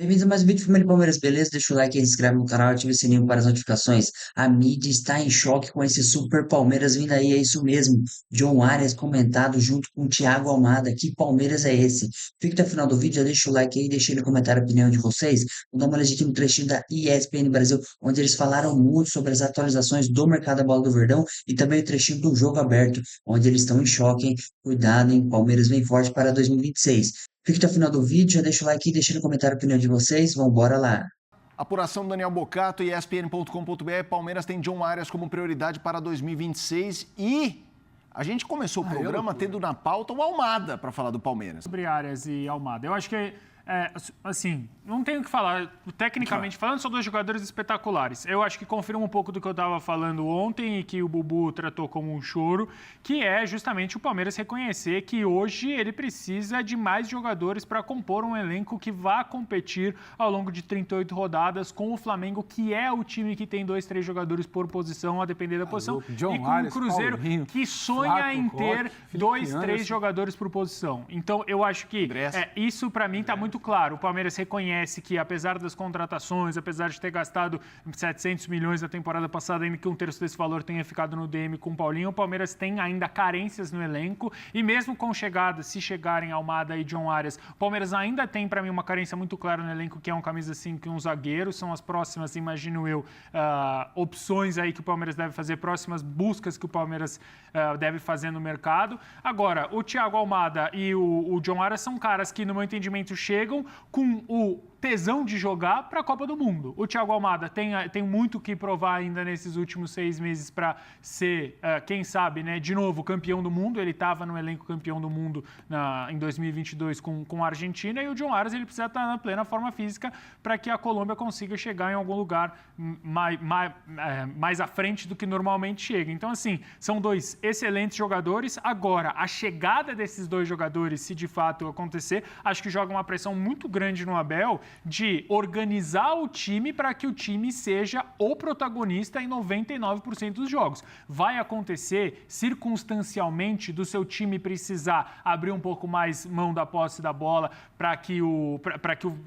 Bem-vindos a mais um vídeo Família Palmeiras, beleza? Deixa o like aí, se inscreve no canal, ativa o sininho para as notificações. A mídia está em choque com esse Super Palmeiras vindo aí, é isso mesmo. John Arias comentado junto com o Thiago Almada. Que Palmeiras é esse? Fica até o final do vídeo, já deixa o like aí, deixa no comentário a opinião de vocês. Vamos dar uma olhadinha aqui no trechinho da ESPN Brasil, onde eles falaram muito sobre as atualizações do mercado da bola do Verdão e também o trechinho do jogo aberto, onde eles estão em choque, hein? Cuidado, hein? Palmeiras vem forte para 2026. Fique até o final do vídeo, já deixa o like e deixa no comentário a opinião de vocês. Vambora lá. Apuração do Daniel Bocato e ESPN.com.br. Palmeiras tem John Arias como prioridade para 2026 e a gente começou o programa tendo na pauta o Almada para falar do Palmeiras. Sobre Arias e Almada, eu acho que, assim, não tenho o que falar. Tecnicamente falando, são dois jogadores espetaculares. Eu acho que confirma um pouco do que eu estava falando ontem e que o Bubu tratou como um choro, que é justamente o Palmeiras reconhecer que hoje ele precisa de mais jogadores para compor um elenco que vá competir ao longo de 38 rodadas com o Flamengo, que é o time que tem 2, 3 jogadores por posição, a depender da posição, John e com Arias, o Cruzeiro, Paulinho, que sonha Flaco, em ter Roque, 2, Felipe 3 Anderson. jogadores por posição. Então, eu acho que isso, para mim, está muito claro. O Palmeiras reconhece que, apesar das contratações, apesar de ter gastado 700 milhões na temporada passada, ainda que um terço desse valor tenha ficado no DM com o Paulinho, o Palmeiras tem ainda carências no elenco e mesmo com chegadas, se chegarem Almada e John Arias, o Palmeiras ainda tem, para mim, uma carência muito clara no elenco, que é um camisa 5 e um zagueiro. São as próximas, imagino eu, opções aí que o Palmeiras deve fazer, próximas buscas que o Palmeiras deve fazer no mercado. Agora, o Thiago Almada e o John Arias são caras que, no meu entendimento, chegam com o tesão de jogar para a Copa do Mundo. O Thiago Almada tem muito que provar ainda nesses últimos 6 meses para ser, quem sabe, né, de novo, campeão do mundo. Ele estava no elenco campeão do mundo em 2022 com a Argentina, e o John Arias ele precisa estar na plena forma física para que a Colômbia consiga chegar em algum lugar mais à frente do que normalmente chega. Então, assim, são dois excelentes jogadores. Agora, a chegada desses dois jogadores, se de fato acontecer, acho que joga uma pressão muito grande no Abel de organizar o time para que o time seja o protagonista em 99% dos jogos. Vai acontecer circunstancialmente do seu time precisar abrir um pouco mais mão da posse da bola para que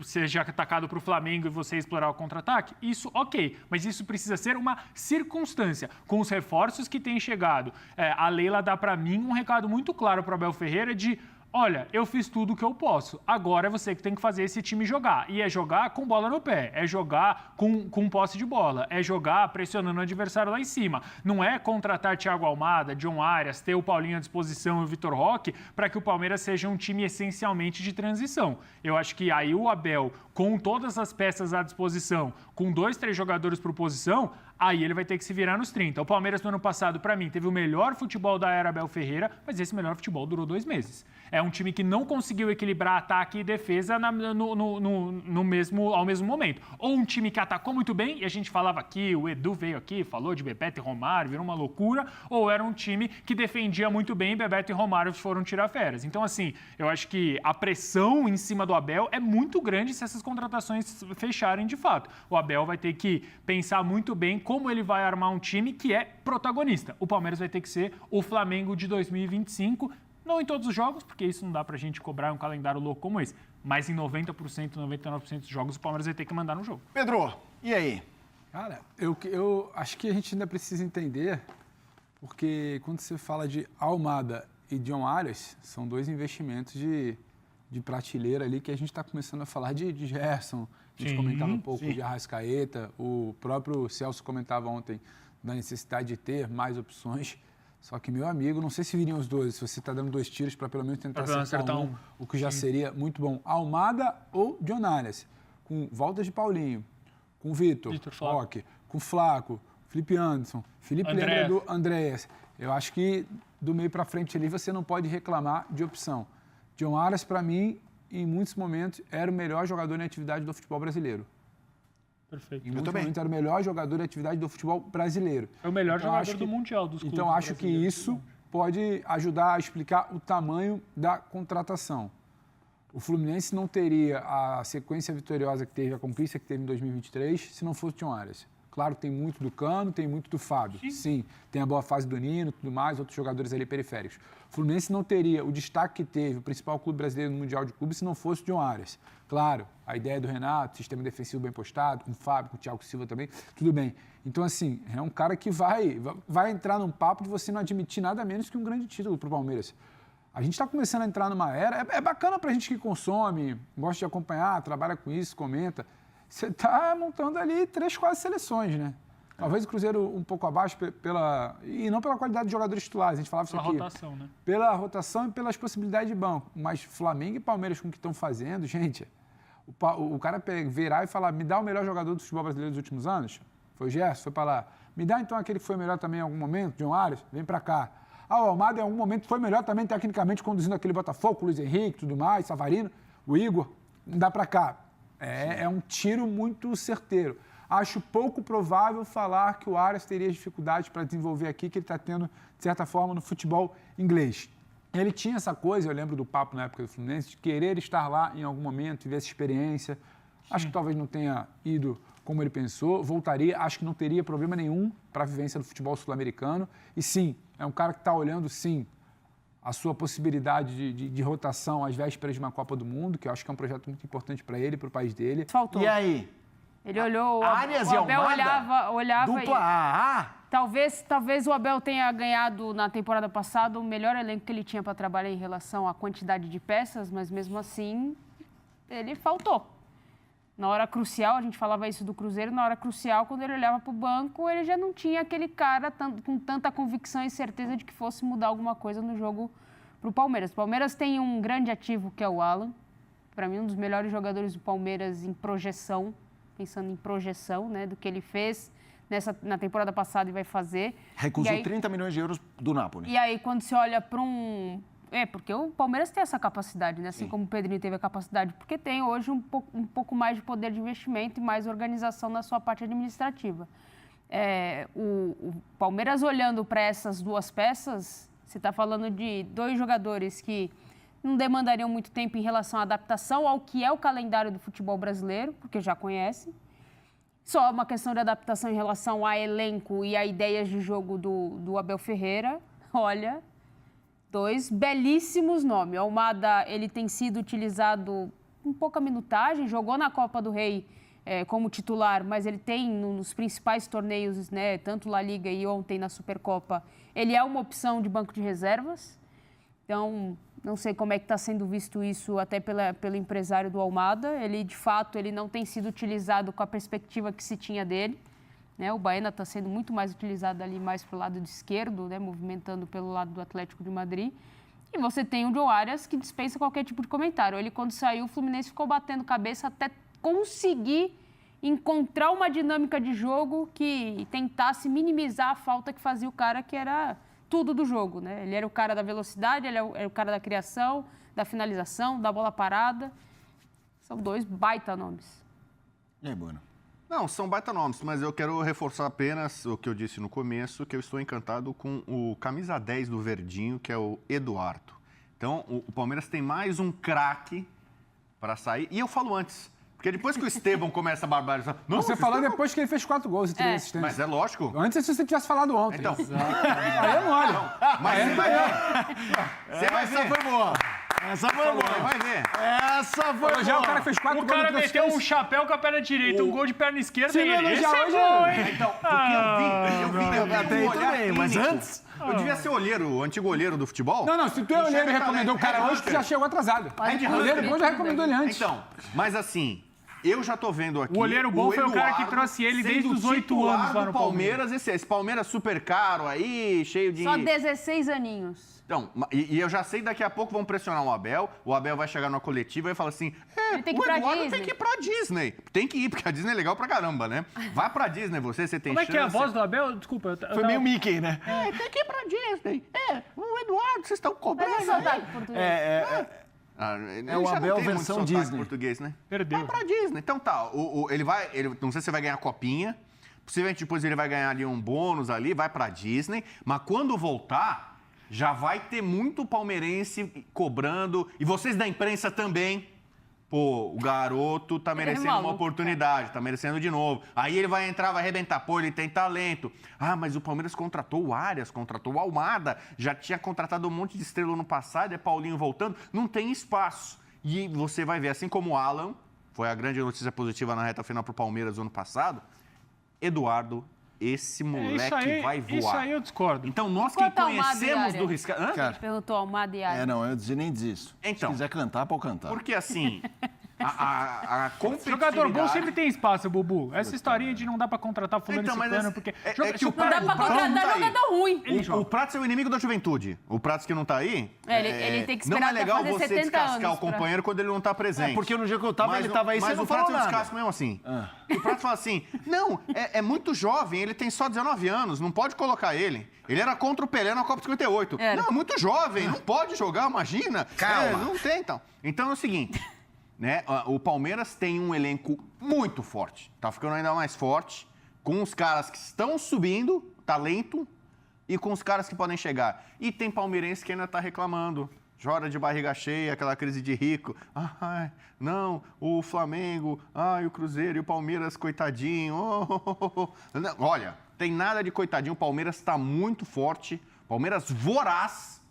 seja atacado para o Flamengo e você explorar o contra-ataque? Isso, ok, mas isso precisa ser uma circunstância. Com os reforços que têm chegado, a Leila dá para mim um recado muito claro para o Abel Ferreira de: olha, eu fiz tudo o que eu posso. Agora é você que tem que fazer esse time jogar. E é jogar com bola no pé. É jogar com posse de bola. É jogar pressionando o adversário lá em cima. Não é contratar Thiago Almada, John Arias, ter o Paulinho à disposição e o Vitor Roque para que o Palmeiras seja um time essencialmente de transição. Eu acho que aí o Abel, com todas as peças à disposição, com 2, 3 jogadores por posição, aí ele vai ter que se virar nos 30. O Palmeiras no ano passado, para mim, teve o melhor futebol da era Abel Ferreira, mas esse melhor futebol durou 2 meses. É um time que não conseguiu equilibrar ataque e defesa ao mesmo momento. Ou um time que atacou muito bem, e a gente falava aqui, o Edu veio aqui, falou de Bebeto e Romário, virou uma loucura, ou era um time que defendia muito bem e Bebeto e Romário foram tirar férias. Então, assim, eu acho que a pressão em cima do Abel é muito grande se essas contratações fecharem de fato. O Abel vai ter que pensar muito bem como ele vai armar um time que é protagonista. O Palmeiras vai ter que ser o Flamengo de 2025, não em todos os jogos, porque isso não dá pra gente cobrar um calendário louco como esse, mas em 90%, 99% dos jogos o Palmeiras vai ter que mandar no jogo. Pedro, e aí? Cara, eu acho que a gente ainda precisa entender, porque quando você fala de Almada e John Arias, são 2 investimentos de prateleira ali que a gente está começando a falar de Gerson, a gente comentava um pouco de Arrascaeta, o próprio Celso comentava ontem da necessidade de ter mais opções. Só que, meu amigo, não sei se viriam os 2, se você está dando 2 tiros para pelo menos tentar acertar um, o que já seria muito bom. Almada ou John Arias, com volta de Paulinho, com Vitor Roque, com Flaco, Felipe Anderson, Felipe Leandro, Andréas. Eu acho que do meio para frente ali você não pode reclamar de opção. John Arias, para mim, em muitos momentos, era o melhor jogador em atividade do futebol brasileiro. Perfeito. Em muitos momentos era o melhor jogador em atividade do futebol brasileiro. É o melhor jogador do Mundial dos clubes. Então, acho que isso pode ajudar a explicar o tamanho da contratação. O Fluminense não teria a sequência vitoriosa que teve, a conquista que teve em 2023, se não fosse John Arias. Claro, tem muito do Cano, tem muito do Fábio. Sim, tem a boa fase do Nino, tudo mais, outros jogadores ali periféricos. O Fluminense não teria o destaque que teve, o principal clube brasileiro no Mundial de Clubes, se não fosse o John Arias. Claro, a ideia do Renato, sistema defensivo bem postado, com o Fábio, com o Thiago Silva também, tudo bem. Então, assim, é um cara que vai entrar num papo de você não admitir nada menos que um grande título para o Palmeiras. A gente está começando a entrar numa era, é bacana para a gente que consome, gosta de acompanhar, trabalha com isso, comenta. Você está montando ali 3, 4 seleções, né? Talvez o Cruzeiro um pouco abaixo e não pela qualidade de jogadores titulares, a gente falava isso aqui. Pela rotação, né? Pela rotação e pelas possibilidades de banco. Mas Flamengo e Palmeiras com o que estão fazendo, gente, o cara virar e falar, me dá o melhor jogador do futebol brasileiro dos últimos anos? Foi o Gerson, foi para lá. Me dá então aquele que foi melhor também em algum momento, John Arias, vem para cá. O Almada em algum momento foi melhor também tecnicamente conduzindo aquele Botafogo, o Luiz Henrique, tudo mais, Savarino, o Igor, dá para cá. É um tiro muito certeiro. Acho pouco provável falar que o Arias teria dificuldade para desenvolver aqui, que ele está tendo, de certa forma, no futebol inglês. Ele tinha essa coisa, eu lembro do papo na época do Fluminense, de querer estar lá em algum momento, ver essa experiência. Acho que talvez não tenha ido como ele pensou, voltaria, acho que não teria problema nenhum para a vivência do futebol sul-americano. E sim, é um cara que está olhando, sim, a sua possibilidade de rotação às vésperas de uma Copa do Mundo, que eu acho que é um projeto muito importante para ele, para o país dele. Faltou. E aí? Ele olhou, o Arias e Abel Almada? olhava Dupla AA? Talvez o Abel tenha ganhado na temporada passada o melhor elenco que ele tinha para trabalhar em relação à quantidade de peças, mas mesmo assim ele faltou. Na hora crucial, a gente falava isso do Cruzeiro, na hora crucial, quando ele olhava para o banco, ele já não tinha aquele cara com tanta convicção e certeza de que fosse mudar alguma coisa no jogo para o Palmeiras. O Palmeiras tem um grande ativo, que é o Alan. Para mim, um dos melhores jogadores do Palmeiras em projeção, pensando em projeção, né, do que ele fez na temporada passada e vai fazer. Recusou 30 milhões de euros do Napoli. E aí, quando você olha para um... porque o Palmeiras tem essa capacidade, né? Assim como o Pedrinho teve a capacidade, porque tem hoje um pouco mais de poder de investimento e mais organização na sua parte administrativa. O Palmeiras, olhando para essas duas peças, você está falando de 2 jogadores que não demandariam muito tempo em relação à adaptação ao que é o calendário do futebol brasileiro, porque já conhecem. Só uma questão de adaptação em relação a elenco e a ideias de jogo do Abel Ferreira. Olha... 2 belíssimos nomes. O Almada, ele tem sido utilizado com pouca minutagem, jogou na Copa do Rei como titular, mas ele tem nos principais torneios, né, tanto La Liga e ontem na Supercopa, ele é uma opção de banco de reservas. Então, não sei como é que está sendo visto isso até pelo empresário do Almada. Ele, de fato, ele não tem sido utilizado com a perspectiva que se tinha dele. Né, o Baena está sendo muito mais utilizado ali mais para o lado de esquerdo, né, movimentando pelo lado do Atlético de Madrid. E você tem o John Arias, que dispensa qualquer tipo de comentário. Ele, quando saiu, o Fluminense ficou batendo cabeça até conseguir encontrar uma dinâmica de jogo que tentasse minimizar a falta que fazia o cara que era tudo do jogo. Né? Ele era o cara da velocidade, ele era o cara da criação, da finalização, da bola parada. São 2 baita nomes. E aí, Bueno? Não, são baita nomes, mas eu quero reforçar apenas o que eu disse no começo, que eu estou encantado com o camisa 10 do Verdinho, que é o Eduardo. Então, o Palmeiras tem mais um craque para sair. E eu falo antes, porque depois que o Estevão começa a barbarizar... Você falou depois que ele fez 4 gols e 3 assistências. Mas é lógico. Antes, se você tivesse falado ontem. Então. Aí eu não olho. Mas você vai ver. Você vai ver. Essa foi boa. Essa foi boa. Você vai ver. Essa foi boa. Já o cara fez 4 O gols. cara meteu um chapéu com a perna direita, um gol de perna esquerda Se e não ele. Esse elogiar é hoje, bom, hein? Então, porque eu vi até aí olhar também, mas clínico. antes... Eu devia ser o antigo olheiro do futebol. Não, se tu é olheiro e recomendou o cara hoje, tu já chegou atrasado. O olheiro bom já recomendou ele antes. Então, mas assim... Eu já tô vendo aqui. O olheiro bom foi o cara que Eduardo trouxe ele desde sendo os 8 titular anos lá do no Palmeiras. Esse Palmeiras super caro aí, cheio de... Só 16 aninhos. Então, e eu já sei daqui a pouco vão pressionar o Abel vai chegar numa coletiva e falar assim, Ele tem que ir o pra Eduardo Disney. tem que ir pra Disney. Tem que ir, porque a Disney é legal pra caramba, né? Vai pra Disney, você tem Como é chance. que é a voz do Abel? Desculpa, eu Foi tava... meio Mickey, né? Tem que ir pra Disney. O Eduardo, vocês estão cobrando. Mas é sotaque português. É o Abel versão Disney. Português, né? Perdeu. Vai pra Disney. Então tá, ele não sei se vai ganhar a copinha, possivelmente depois ele vai ganhar ali um bônus ali, vai pra Disney, mas quando voltar, já vai ter muito palmeirense cobrando, e vocês da imprensa também, pô, o garoto tá merecendo uma oportunidade, tá merecendo de novo. Aí ele vai entrar, vai arrebentar. Pô, ele tem talento. Ah, mas o Palmeiras contratou o Arias, contratou o Almada, já tinha contratado um monte de estrela no passado, é Paulinho voltando. Não tem espaço. E você vai ver, assim como o Alan, foi a grande notícia positiva na reta final pro Palmeiras no ano passado, Eduardo, esse moleque vai voar. Isso aí eu discordo. Então, nós que conhecemos do Riscado... Ele perguntou Almada e Arias. Não, eu nem disso. Então, se quiser cantar, pode cantar. Porque assim, a competitividade... Jogador bom sempre tem espaço, Bubu. Essa historinha de não dá pra contratar fulano e ciclano, porque... que o Não dá pra contratar jogador ruim. O Prats é o inimigo da juventude. O Prats que não tá aí... Ele tem que esperar não é legal fazer você 70 descascar anos o companheiro quando ele não tá presente. Porque no dia que eu tava, ele tava aí, você mas não o Prats falou eu nada. descasco mesmo assim. O Prats fala assim, não, é muito jovem, ele tem só 19 anos, não pode colocar ele. Ele era contra o Pelé na Copa 58. Não, é muito jovem, não pode jogar, imagina. Calma. Não tem, então. Então é o seguinte, né? O Palmeiras tem um elenco muito forte. Tá ficando ainda mais forte, com os caras que estão subindo, talento, e com os caras que podem chegar. E tem palmeirense que ainda tá reclamando. Chora de barriga cheia, aquela crise de rico. Ai, não, o Flamengo, o Cruzeiro e o Palmeiras, coitadinho. Não, olha, tem nada de coitadinho. O Palmeiras está muito forte. Palmeiras voraz,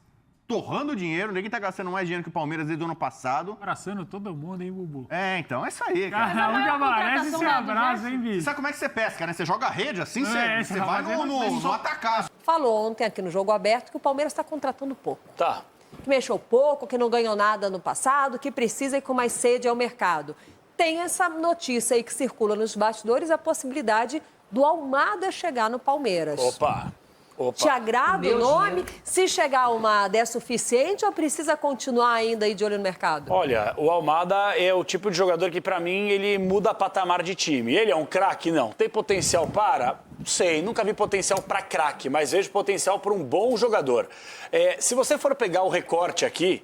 torrando dinheiro. Ninguém tá gastando mais dinheiro que o Palmeiras desde o ano passado. Abraçando todo mundo, hein, Bubu? Então, é isso aí, cara. Caramba, parece esse abraço, hein, bicho? Você sabe como é que você pesca, né? Você joga a rede assim, você vai no atacar. Falou ontem aqui no Jogo Aberto que o Palmeiras está contratando pouco. Tá. Que mexeu pouco, que não ganhou nada no passado, que precisa ir com mais sede ao mercado. Tem essa notícia aí que circula nos bastidores, a possibilidade do Almada chegar no Palmeiras. Opa. Te agrada o nome? Se chegar a Almada, é suficiente ou precisa continuar ainda aí de olho no mercado? Olha, o Almada é o tipo de jogador que, pra mim, ele muda patamar de time. Ele é um craque? Não. Tem potencial para? Não sei, nunca vi potencial para craque, mas vejo potencial para um bom jogador. Se você for pegar o recorte aqui,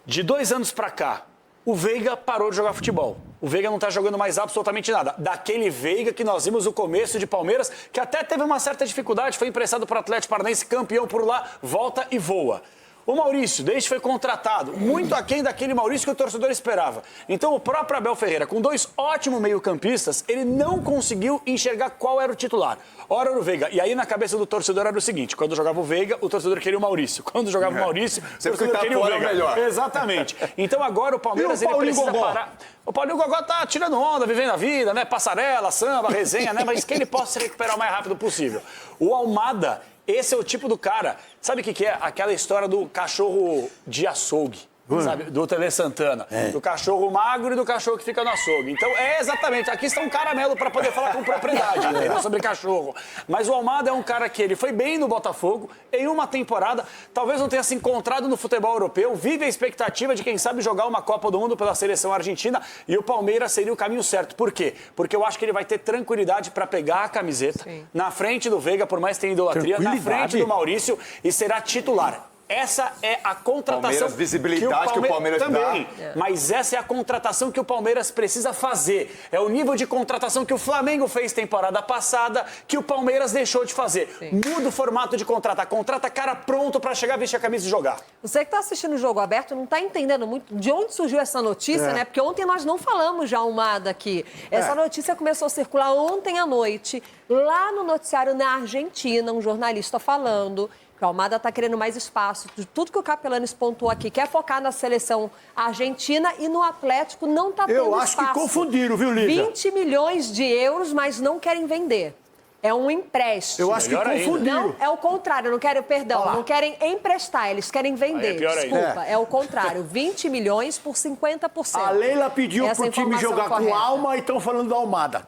de 2 anos pra cá, o Veiga parou de jogar futebol. O Veiga não está jogando mais absolutamente nada. Daquele Veiga que nós vimos no começo de Palmeiras, que até teve uma certa dificuldade, foi emprestado para o Atlético Paranaense, campeão por lá, volta e voa. O Maurício, desde que foi contratado, muito aquém daquele Maurício que o torcedor esperava. Então o próprio Abel Ferreira, com 2 ótimos meio-campistas, ele não conseguiu enxergar qual era o titular. Ora era o Veiga. E aí na cabeça do torcedor era o seguinte, quando jogava o Veiga, o torcedor queria o Maurício. Quando jogava o Maurício, o torcedor queria o Veiga. Melhor. Exatamente. Então agora o Palmeiras ele precisa parar. O Paulinho Gogó tá tirando onda, vivendo a vida, né? Passarela, samba, resenha, né? Mas que ele possa se recuperar o mais rápido possível. O Almada, esse é o tipo do cara. Sabe o que é? Aquela história do cachorro de açougue. Sabe? Do Tele Santana. Do cachorro magro e do cachorro que fica no açougue. Então, exatamente. Aqui está um caramelo para poder falar com propriedade, entendeu? Sobre cachorro. Mas o Almada é um cara que ele foi bem no Botafogo, em uma temporada, talvez não tenha se encontrado no futebol europeu, vive a expectativa de, quem sabe, jogar uma Copa do Mundo pela seleção argentina, e o Palmeiras seria o caminho certo. Por quê? Porque eu acho que ele vai ter tranquilidade para pegar a camiseta, na frente do Veiga, por mais que tenha idolatria, na frente do Maurício, e será titular. Essa é a contratação visibilidade que o Palmeiras também. dá. Mas essa é a contratação que o Palmeiras precisa fazer. É o nível de contratação que o Flamengo fez temporada passada, que o Palmeiras deixou de fazer. Muda o formato de contratar. Contrata cara pronto para chegar, vestir a camisa e jogar. Você que está assistindo o Jogo Aberto não está entendendo muito de onde surgiu essa notícia, né? Porque ontem nós não falamos de Almada aqui. Essa notícia começou a circular ontem à noite, lá no noticiário na Argentina, um jornalista falando que o Almada está querendo mais espaço. Tudo que o Capelanes pontuou aqui, quer focar na seleção argentina e no Atlético não está tendo espaço. Eu acho que confundiram, viu, Lívia? 20 milhões de euros, mas não querem vender. É um empréstimo. Eu acho que confundiram. Não, é o contrário, não querem, perdão, não querem emprestar, eles querem vender. Desculpa, é o contrário, 20 milhões por 50%. A Leila pediu Essa pro time jogar correta. com alma e estão falando da Almada.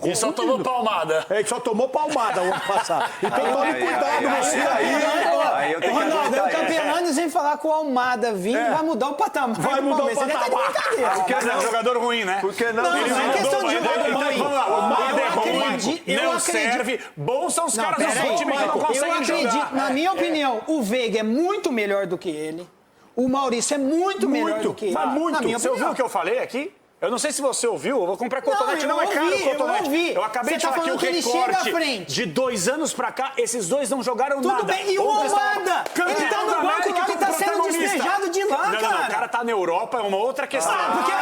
E só tomou palmada. Ele só tomou palmada o ano passado. Então tome cuidado, você aí. O Ronaldo, o Capelanes vem falar com o Almada vindo, vai mudar o patamar. Vai mudar o patamar. Porque é um jogador ruim, né? Porque não? Não, não é questão de jogador ruim. O Almada é ruim, não serve. Bons são os caras do seu time que não conseguem jogar. Na minha opinião, o Veiga é muito melhor do que ele. O Maurício é muito melhor do que ele. Mas muito. Na minha Você ouviu opinião. o que eu falei aqui? Eu não sei se você ouviu, eu vou comprar cotonete, Não, não é eu caro ouvi, eu cotonete. ouvi. Eu acabei Você de tá falar que o falando que ele chega à recorte frente. de 2 anos pra cá, esses dois não jogaram nada. Tudo bem, e o Almada? Ele tá no banco lá, ele tá sendo despejado de lá, Não, cara. o cara tá na Europa, é uma outra questão.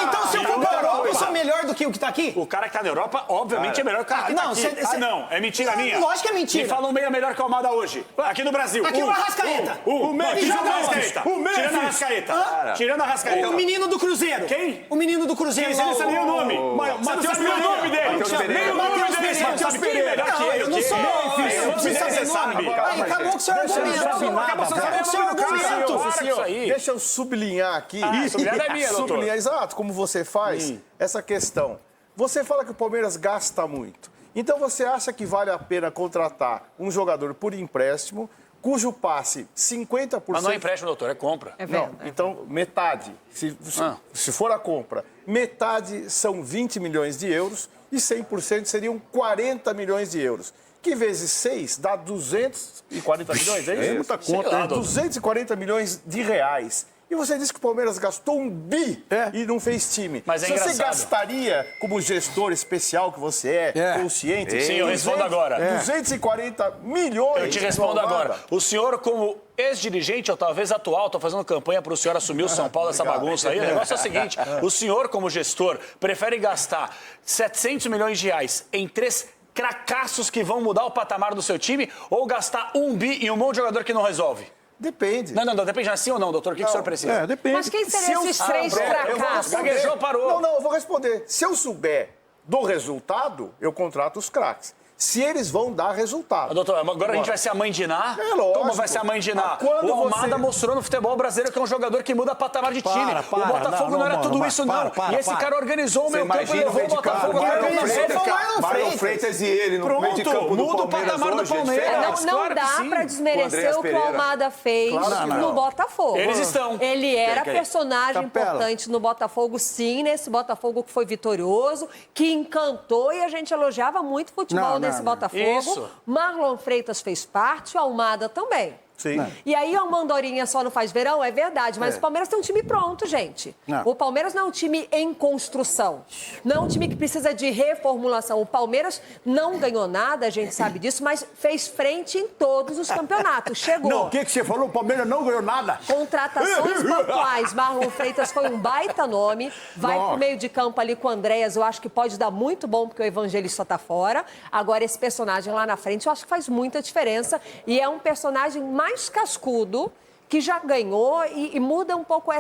Então, se eu for pra Europa, eu sou melhor do que o que tá aqui? O cara que tá na Europa, obviamente, é melhor que o cara que tá não, aqui. Não, é mentira minha. Lógico que é mentira. Me fala um meia melhor que o Almada hoje. Aqui no Brasil. Aqui o Arrascaeta. O Memphis tirando a joga onde? Arrascaeta. O Memphis. Tirando a Arrascaeta. Tirando a Arrascaeta. O menino do Cruzeiro. Quem? O menino do Cruzeiro. Quem? Você não sabia o nome. Você não sabia o nome dele. Nem o nome dele. Você sabe quem é melhor que ele. Eu não sou. Eu não preciso saber nome. Aí, acabou com o seu argumento. Acabou com o seu argumento. Deixa eu sublinhar aqui. Sublinhar é minha, doutor. Sublinhar, exato, como você faz essa questão. Você fala que o Palmeiras gasta muito. Então você acha que vale a pena contratar um jogador por empréstimo, cujo passe 50%... Mas não é empréstimo, doutor, é compra. Não, então metade, se for a compra, metade são 20 milhões de euros e 100% seriam 40 milhões de euros. Que vezes 6 dá 240 milhões, é isso? É muita conta, Lá, 240 milhões de reais. E você disse que o Palmeiras gastou um bi e não fez time. Mas é você engraçado. gastaria, como gestor especial que você é, consciente... Sim, eu respondo agora. 240 milhões... Eu te respondo agora. O senhor, como ex-dirigente, ou talvez atual, estou fazendo campanha para o senhor assumir o São Paulo, essa bagunça aí. O negócio é o seguinte, o senhor, como gestor, prefere gastar 700 milhões de reais em 3 cracassos que vão mudar o patamar do seu time ou gastar 1 bi em um monte de jogador que não resolve? Depende. Não, depende assim ou não, doutor? O que o senhor precisa? Depende. Mas quem seriam esses 3 fracassos? Gaguejou, parou. Não, eu vou responder. Se eu souber do resultado, eu contrato os craques. Se eles vão dar resultado. Doutor, agora a gente vai ser a mãe de Ná? É lógico. Como vai ser a mãe de Ná? Quando O Almada você- mostrou no futebol brasileiro que é um jogador que muda patamar de time. O Botafogo não era tudo isso, não. E esse cara organizou o meio campo e levou o Botafogo a Marlon Freitas e ele no meio de campo do muda o Palmeiras patamar do hoje, Palmeiras. diferente. Não Claro que dá sim. para desmerecer Com o que o Andréas Almada fez Claro que no não. Botafogo. Eles estão. Ele era Quem? personagem Capela. importante no Botafogo, sim, nesse Botafogo que foi vitorioso, que encantou e a gente elogiava muito o futebol nesse Botafogo. Isso. Marlon Freitas fez parte, o Almada também. Sim. E aí o Mandorinha só não faz verão, é verdade, mas o Palmeiras tem um time pronto, gente. O Palmeiras não é um time em construção. Não é um time que precisa de reformulação. O Palmeiras não ganhou nada, a gente sabe disso, mas fez frente em todos os campeonatos. Chegou. Não, o que você falou? O Palmeiras não ganhou nada. Contratações pontuais. Marlon Freitas foi um baita nome. Vai pro meio de campo ali com o Andréas. Eu acho que pode dar muito bom, porque o Evangelista tá fora. Agora, esse personagem lá na frente, eu acho que faz muita diferença. E é um personagem mais cascudo, que já ganhou e muda um pouco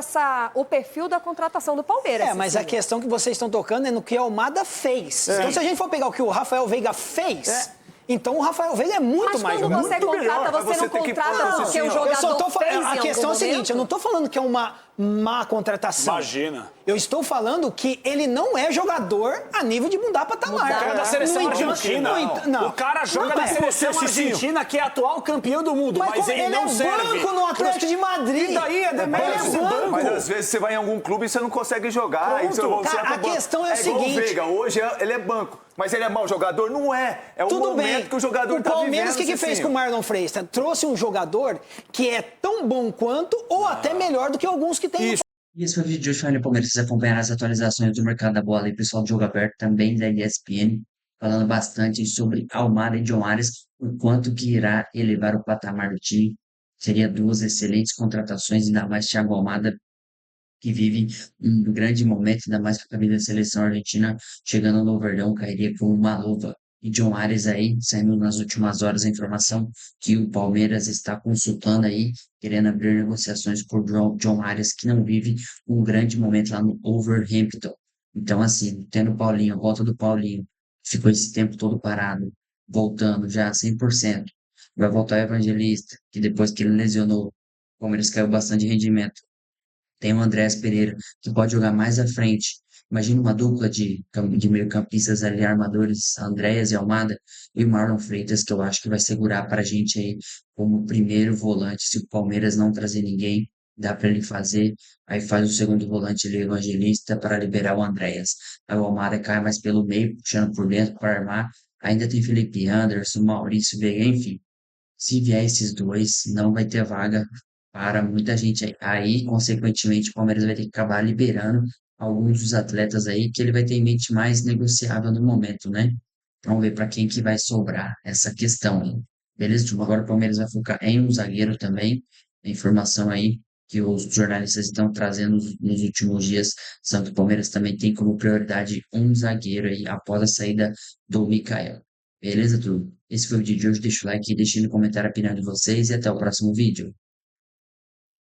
o perfil da contratação do Palmeiras. Mas a questão que vocês estão tocando é no que o Almada fez. Então, se a gente for pegar o que o Rafael Veiga fez... Então o Rafael Veiga é muito mais quando jogador. você contrata, você não contrata porque o jogador fez em A questão é algum a seguinte, eu não estou falando que é uma má contratação. Imagina. Eu estou falando que ele não é jogador a nível de mudar patamar. O cara da seleção argentina. Não. O cara joga na seleção argentina, que é atual campeão do mundo, mas ele não serve. Banco no Atlético de Madrid. E daí, ele é banco. Mas às vezes você vai em algum clube e você não consegue jogar. Aí você Cara, a questão é o igual seguinte... o Veiga, hoje ele é banco. Mas ele é mau jogador? Não é. É o Tudo momento bem. que o jogador está vivendo. O Palmeiras, o que fez com o Marlon Freitas? Trouxe um jogador que é tão bom quanto ou até melhor do que alguns que tem. E esse foi o vídeo de hoje, Fábio Palmeiras. Se acompanhar as atualizações do mercado da bola e pessoal do Jogo Aberto também da ESPN, falando bastante sobre Almada e John Arias, o quanto que irá elevar o patamar do time. Seria 2 excelentes contratações, ainda mais Thiago Almada, que vive um grande momento, ainda mais com a camisa da seleção argentina, chegando no Verdão, cairia como uma luva. E John Arias aí, saindo nas últimas horas a informação que o Palmeiras está consultando aí, querendo abrir negociações por John Arias, que não vive um grande momento lá no Wolverhampton. Então, assim, tendo o Paulinho, a volta do Paulinho, ficou esse tempo todo parado, voltando já 100%. Vai voltar o Evangelista, que depois que ele lesionou, o Palmeiras caiu bastante de rendimento. Tem o Andréas Pereira, que pode jogar mais à frente. Imagina uma dupla de meio-campistas ali, armadores, Andréas e Almada, e o Marlon Freitas, que eu acho que vai segurar para a gente aí como primeiro volante. Se o Palmeiras não trazer ninguém, dá para ele fazer. Aí faz o segundo volante ali, Evangelista, para liberar o Andréas. Aí o Almada cai mais pelo meio, puxando por dentro para armar. Ainda tem Felipe Anderson, Maurício Veiga, enfim. Se vier esses dois, não vai ter vaga para muita gente aí. Aí, consequentemente, o Palmeiras vai ter que acabar liberando alguns dos atletas aí que ele vai ter em mente mais negociável no momento, né? Vamos ver para quem que vai sobrar essa questão aí. Beleza, turma? Agora o Palmeiras vai focar em um zagueiro também. A informação aí que os jornalistas estão trazendo nos últimos dias são que o Palmeiras também tem como prioridade um zagueiro aí após a saída do Mikael. Beleza, turma? Esse foi o vídeo de hoje. Deixa o like, deixa no comentário a opinião de vocês e até o próximo vídeo.